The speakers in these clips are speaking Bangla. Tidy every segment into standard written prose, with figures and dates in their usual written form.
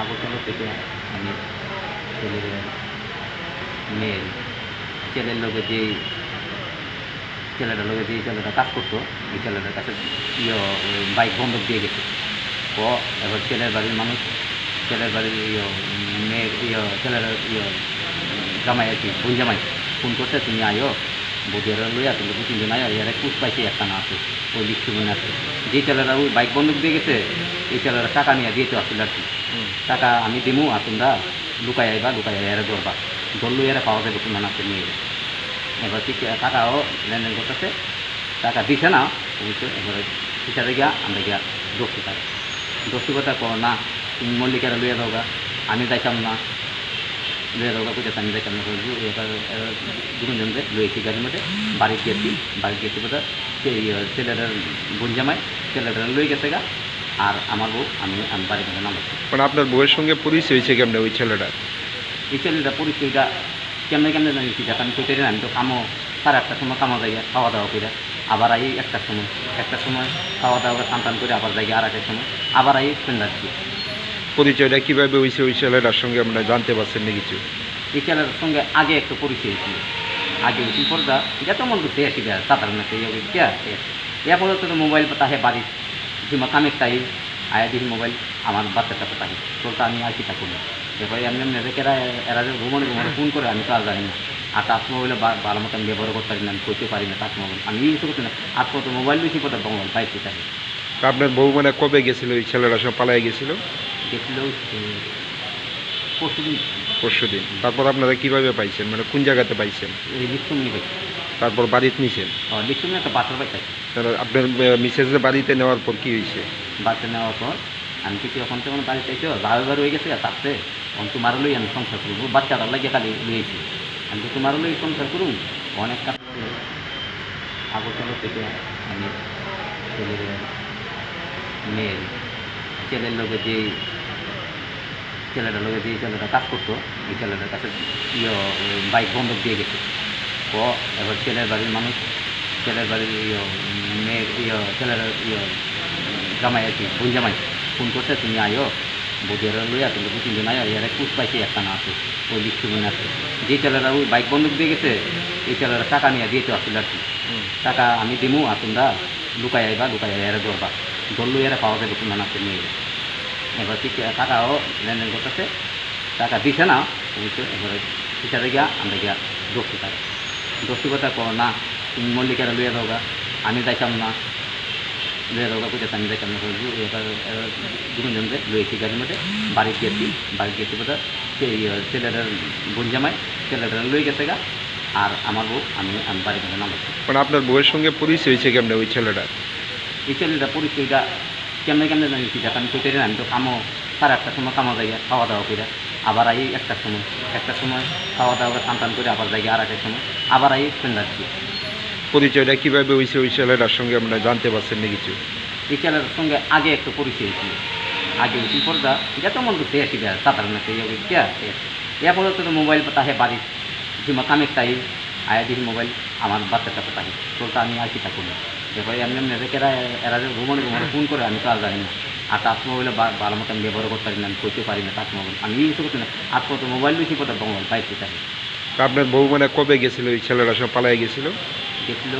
আগরতলা থেকে আমি ছেলের মেয়ের ছেলের লোকে যেই ছেলেটার লোকে যেই ছেলেটা কাজ করতো ওই ছেলেটার কাছে বাইক বন্ধক দিয়ে গেছে। ও এবার ছেলের বাড়ির মানুষ, ছেলের বাড়ির মেয়ের ছেলের জামাই আর কি বোন জামাই ফোন করছে, তুমি আয়ো বৌদিয়ারা লইয়া তুমি 2-3 জন আয়ো, এরা কুচ পাইছে একটা না আছে ওই লিখছুমনে আছে। যে ছেলেরা ওই বাইক বন্ধক দিয়ে গেছে এই ছেলেরা টাকা নিয়ে দিয়েছে আসলে আর কি, টাকা আমি দিমু আর তোমরা লুকাই আইবা, লুকাই এরা ধরবা, ধরলো এরা পাওয়া যাবে তোমরা নাচে নিয়ে। এবার ঠিক টাকাও লেনদেন করতেছে, টাকা দিছে না বুঝছো। এবারে হিসাবে গিয়া আমরা গিয়া দোষী থাকে, দোষী কথা কো না তুমি মল্লিকারা লইয়া দাওগা, আমি যাইতাম না লইয়া দাওগা বুঝেছে, আমি যাইতাম না। এবার দুজনকে লইয়েছি গাড়ির মধ্যে, বাড়িতে গেছি, বাড়িতে গেছি বোধ ছেলেটার বোন জামাই ছেলেটা লই গেছে গা, আর আমার বউ আমি বাড়ির মধ্যে নামাচ্ছি। মানে আপনার বউয়ের সঙ্গে পরিচয় হয়েছে কেমনে ওই ছেলেটার? এই ছেলেটা পরিচয়টা কেমনে কেমনে জানিয়েছি দেখ, আমি কইতে আমি তো কামো 8:30টার সময় কামো যাই খাওয়া দাওয়া করে, আবার আই 1টার সময় খাওয়া দাওয়া স্নান করে আবার যাই 8টার সময়, আবার আই সন্ধ্যার। পরিচয়টা কীভাবে হয়েছে ওই ছেলেটার সঙ্গে আমরা জানতে পারছেন না কিছু? এই ছেলের সঙ্গে আগে একটু পরিচয় ছিল, আগে উঠি পর্দা যত মন করতে আসি সাধারণ ইয়া পর্যন্ত তো মোবাইল তাহে বাড়ি জিমা কামের তাই আয়া দিই মোবাইল আমার বাচ্চার কাছে তাই তোরটা আমি আর কি তা করি। এরপরে এমনি এমনি রেখেরা এরা যে ঘুমনে ফোন করে আমি তো আর জানি না, আর টাচ মোবাইলে ভালো মতো আমি ব্যবহার করতে পারি না, আমি করতে পারি না টাচ মোবাইল, আমি ইউজ করতে না। আর কত মোবাইল বেশি কত মোবাইল পাইতে থাকে। আপনার বউ মানে কবে গেছিল ওই ছেলেটার সঙ্গে পালাই গেছিল? গেছিল পরশুদিন। পরশুদিন। তারপর আপনারা কীভাবে পাইছেন, মানে কোন জায়গাতে পাইছেন? এই লিখছুমনি পাইছি। তারপর বাড়িতে নিছেন? লিখছুমনি একটা বাসার পাইছি। তাহলে আপনার মিসেসের বাড়িতে নেওয়ার পর কী হয়েছে? বাচ্চা নেওয়ার পর আমি কিছু এখন তেমন বাড়িতে এসেও বারবার হয়ে গেছে তাতে অন তোমার লই আমি সংসার করবো, বাচ্চাটা লাগিয়ে খালি লইয়েছি আমি তো তোমার লই সংসার করুন। অনেক কাজ আগরতলা থেকে আমি ছেলের মেয়ের ছেলের লোকে যেই ছেলেটার লোকে যেই ছেলেটা কাজ করতো এই ছেলেটার কাছে বাইক বন্ধক দিয়ে গেছে। ও এবার ছেলের বাড়ির মানুষ, ছেলের বাড়ির মেয়ের ছেলের জামাই আর কি বোন জামাই ফোন করছে, তুমি আয়ো বৌদিয়ারা লইয়া তুমি 2-3 জন আয়ো, এরা কুচ পাইছে একটা না আছে ওই লিখছুমনে আছে। যে ছেলেরা ওই বাইক বন্ধক দিয়ে গেছে এই ছেলেরা টাকা নিয়ে দিয়েছে আসলে আর কি, টাকা আমি দিমু আর তোমরা লুকাই আইবা, লুকাই এরা ধরবা, ধরলো এরা পাওয়া যাবে তোমরা নাচে নিয়ে। এবার ঠিক টাকাও লেনদেন করতেছে, টাকা দিছে না বুঝছো। এবারে হিসাবে গিয়া আমরা গিয়া দোষী থাকে, দোষী কথা কো না তুমি মল্লিকারা লইয়া দাওগা, আমি যাইতাম না লইয়া দাওগা বুঝেছে, আমি যাইতাম না। এবার দুজনকে লইয়েছি গাড়ির মধ্যে, বাড়িতে গেছি বোধ ছেলেটার বোন জামাই ছেলেটা লই গেছে গা, আর আমার বউ আমি বাড়ির মধ্যে নামাচ্ছি। মানে আপনার বউয়ের সঙ্গে পরিচয় হয়েছে কেমনে ওই ছেলেটার? এই ছেলেটা পরিচয়টা কেমনে কেমনে জানিয়েছি দেখ, আমি কইতে আমি তো কামো 8:30টার সময় কামো যাই খাওয়া দাওয়া করে, আবার আই 1টার সময় খাওয়া দাওয়া স্নান করে আবার যাই 8টার সময়, আবার আই সন্ধ্যার। পরিচয়টা কীভাবে হয়েছে ওই ছেলেটার সঙ্গে আমরা জানতে পারছেন না কিছু? এই ছেলের সঙ্গে আগে একটু পরিচয় ছিল, আগে উঠি পর্দা যত মন করতে আসি সাধারণ ইয়া পর্যন্ত তো মোবাইল তাহে বাড়ি জিমা কামের তাই আয়া দিই মোবাইল আমার বাচ্চার কাছে তাই তোরটা আমি আর কি তা করি। এরপরে এমনি এমনি রেখেরা এরা যে ঘুমনে ফোন করে আমি তো আর জানি না, আর টাচ মোবাইলে ভালো মতো আমি ব্যবহার করতে পারি না, আমি করতে পারি না টাচ মোবাইল, আমি ইউজ করতে না। আর কত মোবাইল বেশি কত মোবাইল পাইতে থাকে। আপনার বউ মানে কবে গেছিল ওই ছেলেটার সঙ্গে পালাই গেছিল? গেছিল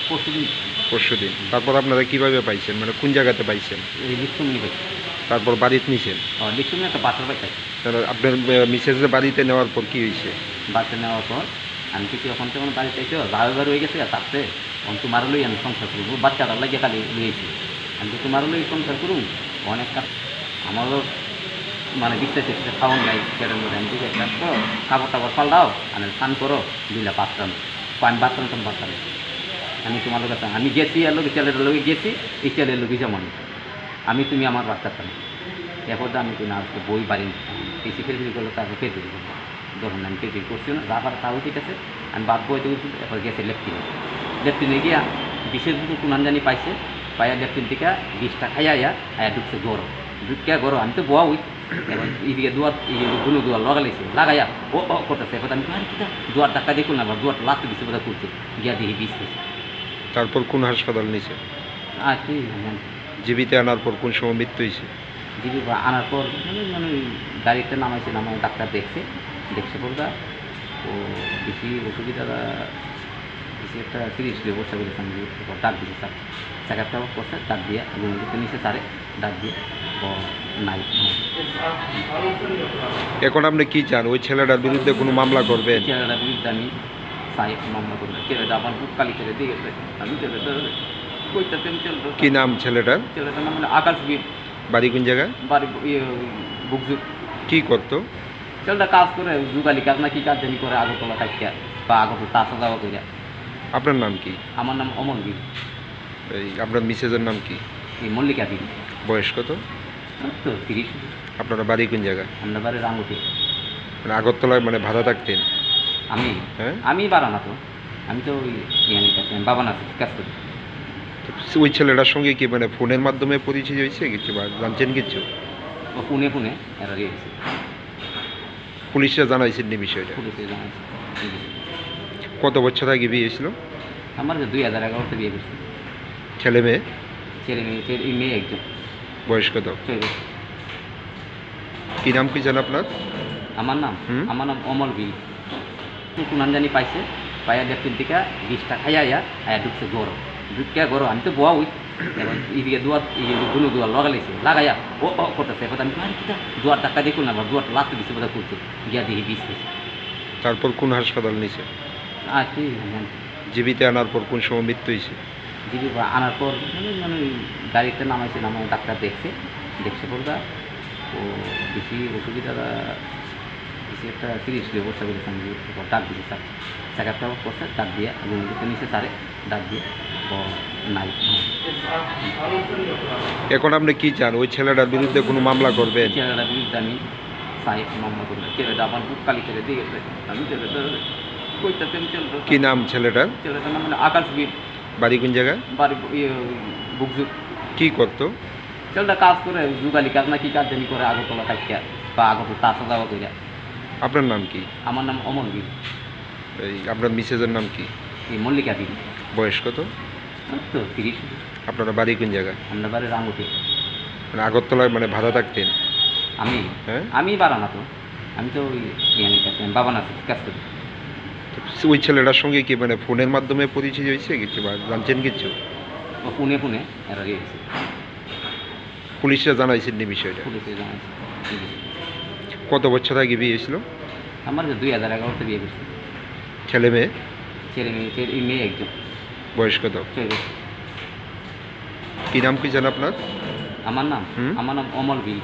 পরশুদিন। পরশুদিন। তারপর আপনারা কীভাবে পাইছেন, মানে কোন জায়গাতে পাইছেন? এই লিখছুমনি পাইছি। তারপর বাড়িতে নিছেন? লিখছুমনি একটা বাসার পাইছি। তাহলে আপনার মিসেসের বাড়িতে নেওয়ার পর কী হয়েছে? বাচ্চা নেওয়ার পর আমি কিছু এখন তেমন বাড়িতে এসেও বারবার হয়ে গেছে তাতে অন তোমার লই আমি সংসার করবো, বাচ্চাটা লাগিয়ে খালি লইয়েছি আমি তো তোমার লই সংসার করুন। অনেক কাজ আমারও মানে বিশ্বাস খাওয়ান নাই সেটার মধ্যে আমি ঠিক কাজ করো, কাপড় টাপড় পাল্টাও আর স্নান করো, দিলা বাথরুম আমি বাথরুম তো বাথরুম আমি তোমার লোক আমি গেছি, আর লোক ছেলেটার লোকে গেছি, এই ছেলের লোকে যেমন আমি তুমি আমার বাচ্চাটা না এরপর আমি তো না বই বাড়ি বেশি ফেরফিরি করলো, তারপর ফেরফিরি করবো ধরুন আমি ফেরফিরি করছি না, যাবার তাও ঠিক আছে আমি বাদ বইতে করছি। এরপর গেছে লেফটিনে গিয়া বিশেষ দুটো কুনান জানি পাইছে, পাইয়া লেফটিন থেকে 20টা খাইয়া আয়া ঢুকছে গরো, ঢুকিয়া গরো আমি তো বোয়া হই। এবার এদিকে দুয়ার দুনো দুয়ার লাগাইছে, লাগাইয়া ও করতেছে। এবার আমি কিনা দুয়ার ধাক্কা দেখুন না, আবার দুয়ার লাস্ট দিচ্ছে বোধহয় করছে, গিয়া দেখি 20 কেজি। তারপর কোন হাসপাতাল নিছে? আর কি জীবিত আনার পর কোন সময় মৃত্যু হয়েছে? জিবি আনার পর মানে গাড়িতে নামাইছে, নামাই ডাক্তার দেখছে পড়া ও বেশি অসুবিধা বেশি একটা সিরিয়াসলি অবস্থা করেছেন। ডাক দিয়েছে স্যার, চেক আপটা করছে, ডাক দিয়ে রুমে নিচে স্যারে ডাক দিয়ে ও নাই। এখন আপনি কি চান, ওই ছেলেটার বিরুদ্ধে কোনো মামলা করবেন? ছেলেটার বিরুদ্ধে আমি চাই মামলা করবে। ছেলেটা আমার বুক কালি করে দিয়ে গেছে, আমি ছেলেটা কইতাতে কি নাম ছেলেটার? ছেলেটার নাম হলো আকাশ বীর, বাড়ি কোন জায়গায়? বাড়ি বুকজুক। কি করতো? ছেলেটা কাজ করে, যুগালি কাজ না কি কাজ জানি করে, আগরতলা থাকিয়া বা আগরতলা আসা যাওয়া করিয়া। আপনার নাম কি? আমার নাম অমর বীর। এই আপনার মিসেজের নাম কি? এই মল্লিকা বীর। বয়স কত? তো 30। আপনারা বাড়ি কোন জায়গায়? আমরা বাড়ি রাঙ্গুটি। মানে আগরতলায় মানে ভাড়া থাকতেন? আমি হ্যাঁ, আমি বাড়া না তো, আমি তো ওই ইয়ানির কাছে বাবা না কাজ করি। তো ওই ছেলেটার সঙ্গে কি মানে ফোনের মাধ্যমে পরিচয় হয়েছে কিছু বা জানছেন কিছু? ও পুনে এরা গিয়েছে, পুলিশরা জানাইছেন নি বিষয়টা? পুলিশে জানাইছে। কত বছর আগে বিয়ে হয়েছিল? আমার 2011-তে বিয়ে করছি। ছেলে মেয়ে? মেয়ে একজন। বয়স কত? 14। কি নাম কি জান আপনার? আমার নাম হুম? অমল বিল। কুনান জানি পাইছে, পাইয়া দেখতেন থেকে 20টা খাইয়া আয়া ঢুকছে গরম, ঢুকিয়া গরম। আমি তো বোয়া হই, এবার এদিকে দুয়ার দুনো দুয়ার লাগাইছে, লাগাইয়া ও করতেছে। এবার আমি কিটা দুয়ার ধাক্কা দেখুন না, দুয়ারটা লাস্ট দিচ্ছে বোধহয় করছে, গিয়া দেখি 20 হয়েছে। তারপর কোন হাসপাতাল নিছে? আর কি জীবিতে আনার পর কোন সময় মৃত্যু হয়েছে? জিবি আনার পর মানে গাড়িতে নামাইছে, নামাই ডাক্তার দেখছে পড়া ও বেশি অসুবিধা বেশি একটা সিরিয়াসলি অবস্থা করেছেন। ডাক দিয়েছে স্যার, চেক আপটা করছে, ডাক দিয়ে রুমে নিচে স্যারে ডাক দিয়ে ও নাই। এখন আপনি কি চান, ওই ছেলেটার বিরুদ্ধে কোনো মামলা করবেন? ছেলেটার বিরুদ্ধে আমি চাই মামলা করবে। ছেলেটা আমার বুক কালি করে দিয়ে গেছে, আমি ছেলেটা কইতাতে কি নাম ছেলেটার? ছেলেটার নাম হলো আকাশ বীর, বাড়ি কোন জায়গায়? বাড়ি বুকজুক। কি করতো? ছেলেটা কাজ করে, যুগালি কাজ না কি কাজ জানি করে, আগরতলা থাকিয়া বা আগরতলা আসা যাওয়া করিয়া। আপনার নাম কি? আমার নাম অমর বীর। এই আপনার মিসেজের নাম কি? এই মল্লিকা বীর। বয়স কত? তো 30। আপনারা বাড়ি কোন জায়গায়? আমরা বাড়ি রাঙ্গুটি। মানে আগরতলায় মানে ভাড়া থাকতেন? আমি হ্যাঁ, আমি বাড়া না তো, আমি তো ওই ইয়ানির কাছে বাবা না কাজ করি। তো ওই ছেলেটার সঙ্গে কি মানে ফোনের মাধ্যমে পরিচয় হয়েছে কিছু বা জানছেন কিছু? ও পুনে এরা গিয়েছে, পুলিশরা জানাইছেন নি বিষয়টা? পুলিশে জানাইছে। কত বছর আগে বিয়ে হয়েছিল? আমার 2011-তে বিয়ে করছি। ছেলে মেয়ে? মেয়ে একজন। বয়স কত? 14। কি নাম কি জান আপনার? আমার নাম হুম? অমল বিল।